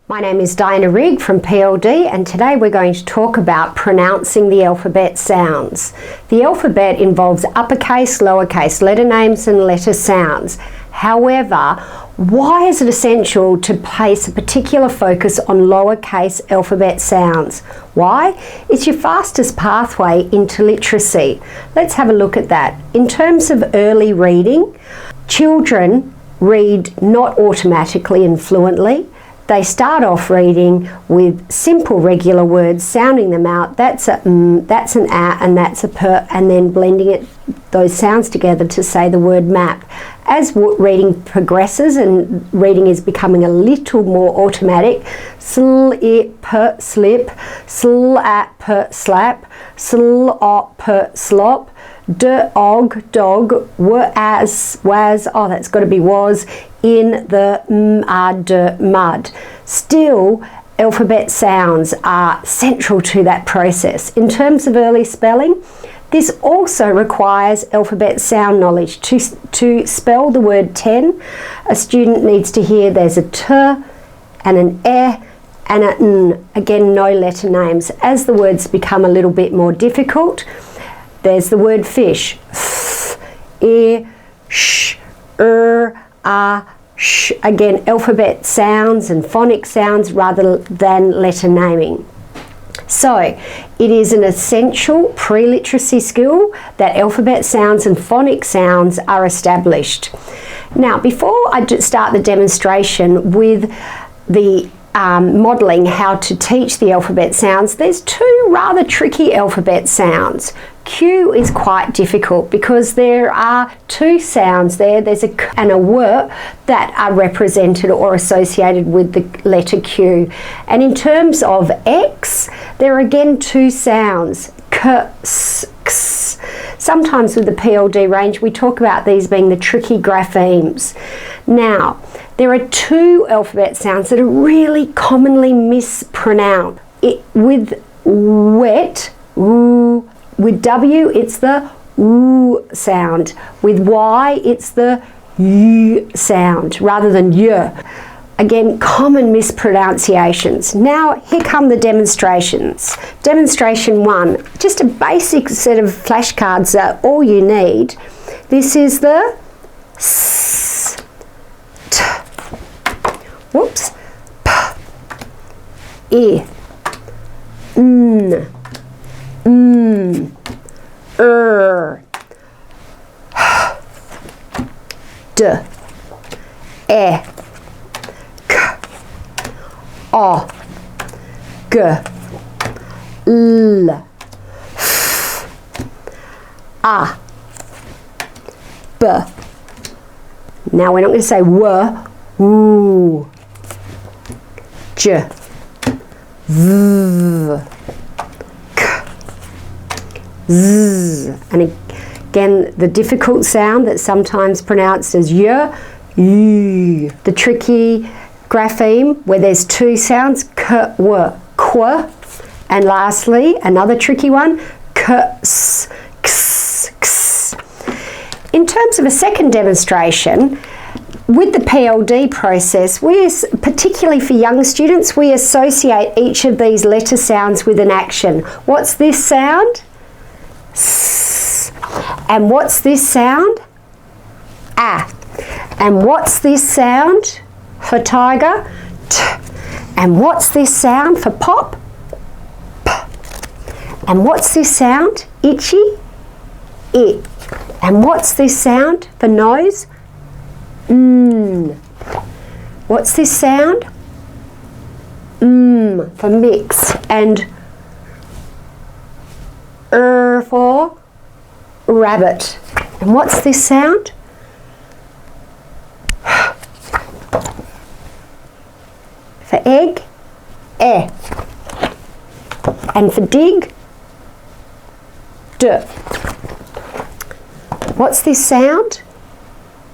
My name is Diana Rigg from PLD, and today we're going to talk about pronouncing the alphabet sounds. The alphabet involves uppercase, lowercase, letter names and letter sounds. However, why is it essential to place a particular focus on lowercase alphabet sounds? Why? It's your fastest pathway into literacy. Let's have a look at that. In terms of early reading, children read not automatically and fluently. They start off reading with simple regular words, sounding them out. That's a that's an a, and that's a per, and then blending those sounds together to say the word map. As reading progresses and reading is becoming a little more automatic, sl, it, per, slip, sl, at, per, slap, sl, op, per, slop, de, og, dog, as, was, oh that's got to be was, in the mud. Still, alphabet sounds are central to that process. In terms of early spelling, this also requires alphabet sound knowledge. To spell the word 10, a student needs to hear there's a t and an e and a n. Again, no letter names. As the words become a little bit more difficult, there's the word fish. F, e, sh, sh. Again, alphabet sounds and phonic sounds rather than letter naming. So, it is an essential pre-literacy skill that alphabet sounds and phonic sounds are established. Now, before I start the demonstration with the modelling how to teach the alphabet sounds, there's two rather tricky alphabet sounds. Q is quite difficult because there are two sounds there. There's a k and a w that are represented or associated with the letter Q. And in terms of X, there are again two sounds, k, s, x. Sometimes with the PLD range, we talk about these being the tricky graphemes. Now, there are two alphabet sounds that are really commonly mispronounced. With wet, woo. With W, it's the W sound. With Y, it's the Y sound rather than Y. Again, common mispronunciations. Now, here come the demonstrations. Demonstration 1, just a basic set of flashcards that all you need. This is the S, T, whoops, P, E, N, D, E, K, O, G, L, F, A, B. Now we're not going to say W, W, J, V, Z, and again the difficult sound that's sometimes pronounced as y, y. The tricky grapheme where there's two sounds, k, w, qu, and lastly another tricky one, k, s, x, x. In terms of a second demonstration, with the PLD process, particularly for young students, we associate each of these letter sounds with an action. What's this sound? S. And what's this sound? A. And what's this sound for tiger? T. And what's this sound for pop? P. And what's this sound? Itchy? I. And what's this sound for nose? N. What's this sound? M for mix. And for rabbit. And what's this sound? For egg, e. And for dig, d. What's this sound?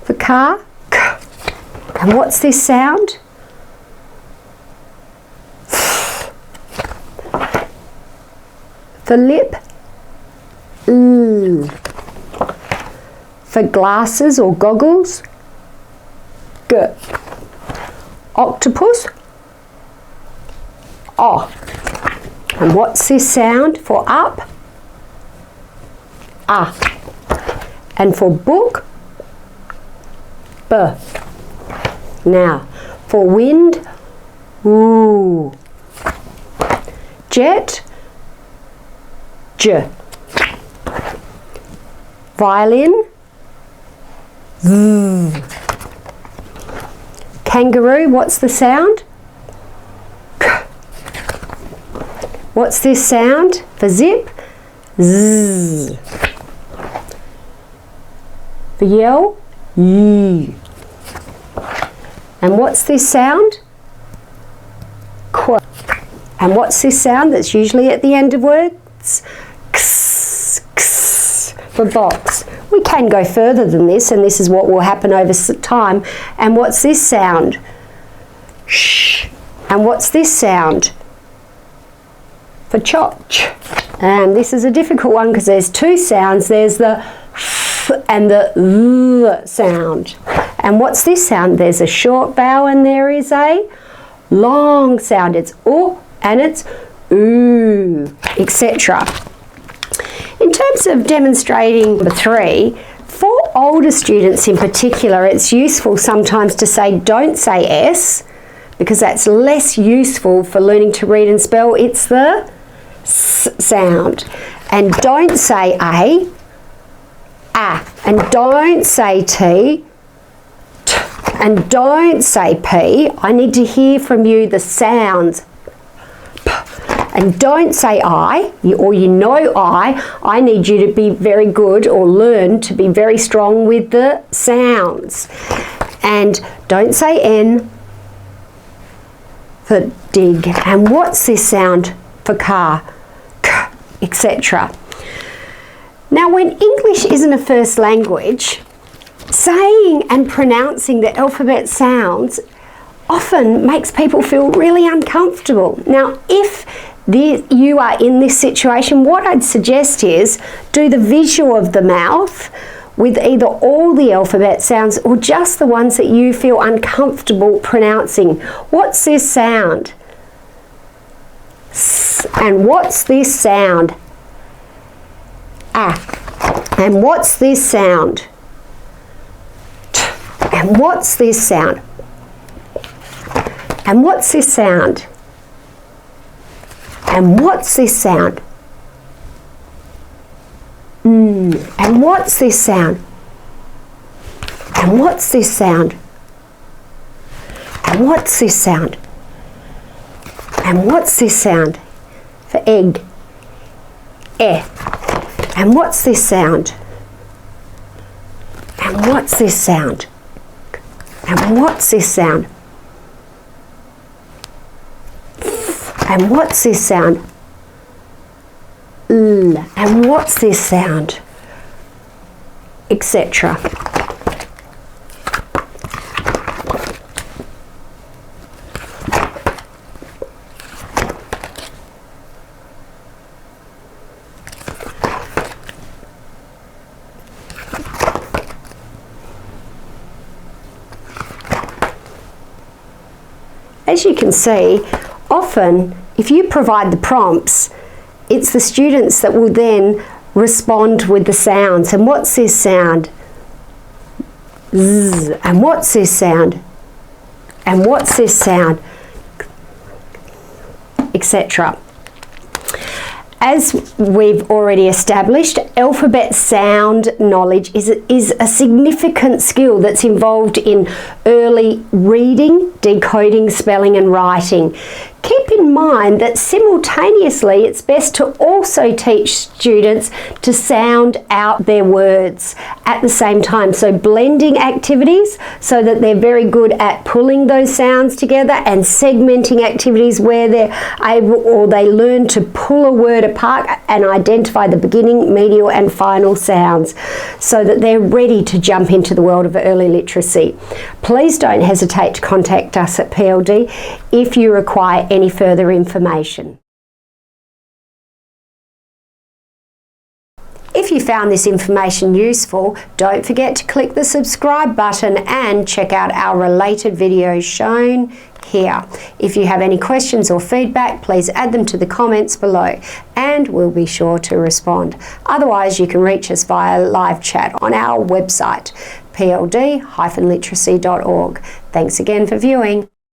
For car, k. And what's this sound? For lip, l. For glasses or goggles, g. Octopus, O. And what's this sound for up? A. And for book? B. Now, for wind? Ooh. Jet? J. Violin? Z. Kangaroo, what's the sound? K. What's this sound for zip? Z. For yell? Y. And what's this sound? Qu. And what's this sound that's usually at the end of words? X, x, for box. We can go further than this, and this is what will happen over time. And what's this sound? Sh. And what's this sound? For chotch. And this is a difficult one because there's two sounds. There's the f and the l sound. And what's this sound? There's a short vowel and there is a long sound. It's oo and it's ooh, etc. In terms of demonstrating number 3, for older students in particular, it's useful sometimes to say don't say S, because that's less useful for learning to read and spell. It's the S sound. And don't say A. And don't say T. And don't say P. I need to hear from you the sounds. P. And don't say I, or you know I need you to be very good or learn to be very strong with the sounds. And don't say N for dig. And what's this sound for car? K, etc. Now, when English isn't a first language, saying and pronouncing the alphabet sounds often makes people feel really uncomfortable. Now, if you are in this situation, what I'd suggest is do the visual of the mouth with either all the alphabet sounds or just the ones that you feel uncomfortable pronouncing. What's this sound? S. And what's this sound? A. And what's this sound? T. And what's this sound? And what's this sound? And what's this sound? And what's this sound? And what's this sound? And what's this sound? And what's this sound? For egg. E. And what's this sound? And what's this sound? And what's this sound? And what's this sound? L. And what's this sound? Etc. As you can see, often if you provide the prompts, it's the students that will then respond with the sounds. And what's this sound? Z. And what's this sound? And what's this sound? Etc. As we've already established, alphabet sound knowledge is a significant skill that's involved in early reading, decoding, spelling and writing. Keep in mind that simultaneously it's best to also teach students to sound out their words at the same time. So blending activities so that they're very good at pulling those sounds together, and segmenting activities where they're able or they learn to pull a word apart and identify the beginning, medial and final sounds so that they're ready to jump into the world of early literacy. Please don't hesitate to contact us at PLD if you require any further information. If you found this information useful, don't forget to click the subscribe button and check out our related videos shown here. If you have any questions or feedback, please add them to the comments below and we'll be sure to respond. Otherwise, you can reach us via live chat on our website, pld-literacy.org. Thanks again for viewing.